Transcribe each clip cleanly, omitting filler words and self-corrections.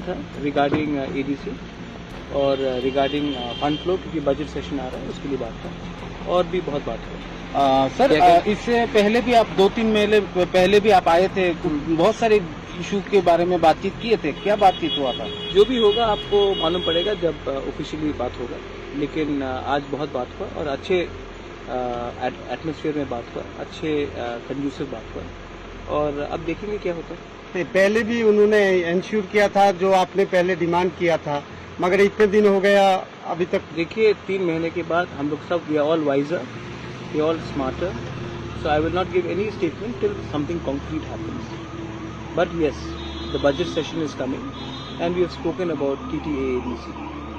था regarding ADC और regarding fund flow, क्योंकि बजट सेशन आ रहा है उसके लिए बात था, और भी बहुत बात हुई। सर इससे पहले भी आप 2-3 महीने पहले भी आप आए थे, बहुत सारे इशू के बारे में बातचीत किए थे, क्या बातचीत हुआ था? जो भी होगा आपको मालूम पड़ेगा जब ऑफिशियली बात होगा, लेकिन आज बहुत बात हुआ और अच्छे एटमॉस्फेयर में बात हुआ, अच्छे कंड्यूसिव बात हुआ, और अब देखेंगे क्या होता है। पहले भी उन्होंने इंश्योर किया था जो आपने पहले डिमांड किया था, मगर इतने दिन हो गया अभी तक। देखिए 3 महीने के बाद हम लोग सब we are all wiser, we are all smarter, so I will not give any statement till something concrete happens, but yes the budget session is coming and we have spoken about TTAADC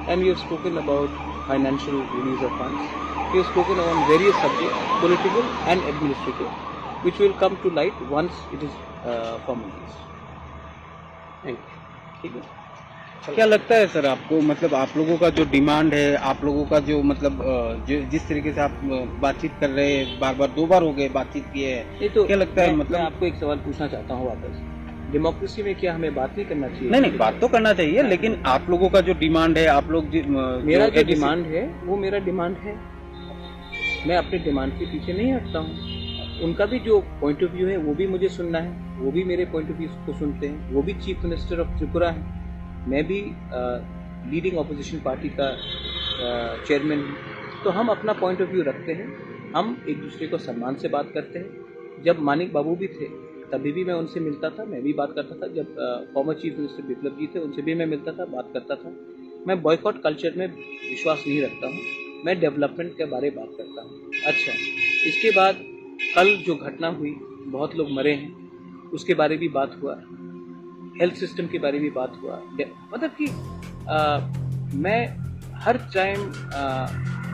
and we have spoken about financial release of funds. We have spoken on various subjects, political and administrative, which will come to light once it is formalized. ठीक है। क्या लगता है sir आपको, मतलब आप लोगों का जो डिमांड है, आप लोगों का जो मतलब जो जिस तरीके से आप बातचीत कर रहे हैं, बार बार 2 बार हो गए बातचीत किए हैं, तो क्या लगता है? मतलब मैं आपको एक सवाल पूछना चाहता हूँ वापस, डेमोक्रेसी में क्या हमें बात नहीं करना चाहिए? नहीं, बात तो करना चाहिए, लेकिन आप लोगों का जो डिमांड है, आप लोग मेरा जो डिमांड है वो मेरा डिमांड है, मैं अपने डिमांड के पीछे नहीं हटता हूँ। उनका भी जो पॉइंट ऑफ व्यू है वो भी मुझे सुनना है, वो भी मेरे पॉइंट ऑफ व्यू को सुनते हैं, वो भी चीफ मिनिस्टर ऑफ त्रिपुरा है, मैं भी लीडिंग ऑपोजिशन पार्टी का चेयरमैन हूँ। तो हम अपना पॉइंट ऑफ व्यू रखते हैं, हम एक दूसरे को सम्मान से बात करते हैं। जब मानिक बाबू भी थे तभी भी मैं उनसे मिलता था, मैं भी बात करता था। जब फॉर्मर चीफ मिनिस्टर बिप्लब जी थे उनसे भी मैं मिलता था, बात करता था। मैं बॉयकॉट कल्चर में विश्वास नहीं रखता हूँ, मैं डेवलपमेंट के बारे में बात करता हूँ। अच्छा, इसके बाद कल जो घटना हुई, बहुत लोग मरे हैं, उसके बारे में भी बात हुआ, हेल्थ सिस्टम के बारे में भी बात हुआ। मतलब कि मैं हर टाइम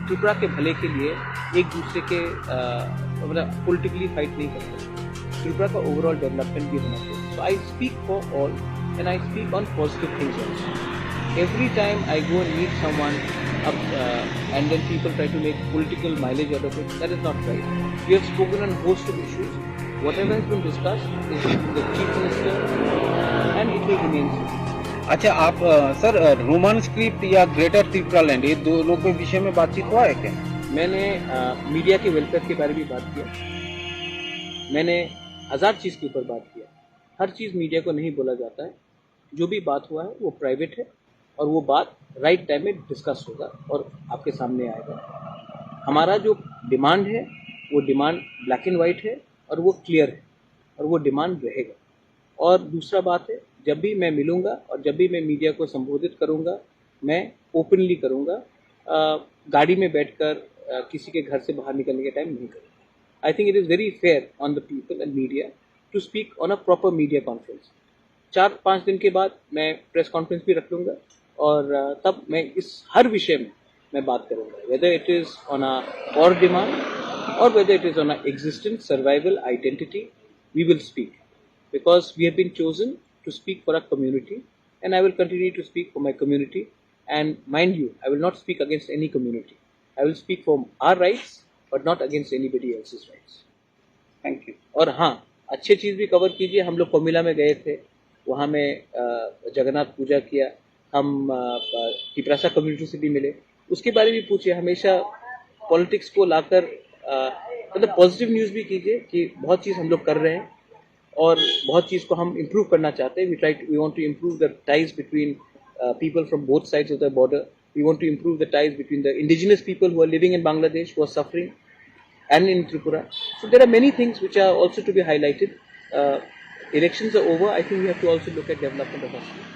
त्रिपुरा के भले के लिए एक दूसरे के मतलब पॉलिटिकली फाइट नहीं करता। त्रिपुरा का ओवरऑल डेवलपमेंट भी होना चाहिए। So I speak for all and I speak on positive things also. Every time I go and meet someone and then people try to make political mileage out of it, that is not right. We have spoken on host of issues. Whatever has been discussed is with the chief minister and it will remain so. अच्छा, आप sir Roman script या greater Tripura land, ये दोनों के विषय में बातचीत हुआ है क्या? मैंने मीडिया के वेलफेयर के बारे में बात किया, मैंने 1000 चीज़ के ऊपर बात किया। हर चीज़ मीडिया को नहीं बोला जाता है, जो भी बात हुआ है वो प्राइवेट है और वो बात राइट टाइम में डिस्कस होगा और आपके सामने आएगा। हमारा जो डिमांड है वो डिमांड ब्लैक एंड वाइट है और वो क्लियर है और वो डिमांड रहेगा। और दूसरा बात है, जब भी मैं मिलूँगा और जब भी मैं मीडिया को संबोधित करूँगा, मैं ओपनली करूँगा, गाड़ी में बैठकर किसी के घर से बाहर निकलने के टाइम नहीं करूँगा। I think it is very fair on the people and media to speak on a proper media conference. 4-5 दिन के बाद मैं प्रेस कॉन्फ्रेंस भी रख लूँगा और तब मैं इस हर विषय में मैं बात करूँगा, whether it is on a और डिमांड और whether it is on a existence, survival, identity, we will speak because we have been chosen to speak for our community and I will continue to speak for my community. And mind you, I will not speak against any community. I will speak for our rights but not against anybody else's rights. Thank you. और हाँ, अच्छे चीज़ भी cover कीजिए। हम लोग कोमिला में गए थे, वहाँ में जगन्नाथ पूजा किया, हम तिपरासा कम्युनिटी से भी मिले, उसके बारे में पूछिए। हमेशा पॉलिटिक्स को लाकर मतलब पॉजिटिव न्यूज़ भी कीजिए कि बहुत चीज़ हम लोग कर रहे हैं और बहुत चीज़ को हम इम्प्रूव करना चाहते हैं। We want to improve the ties between people from both sides of the border. We want to improve the ties between the indigenous people who are living in Bangladesh, who are suffering, and in Tripura. So there are many things which are also to be highlighted. Elections are over. I think we have to also look at development of our state.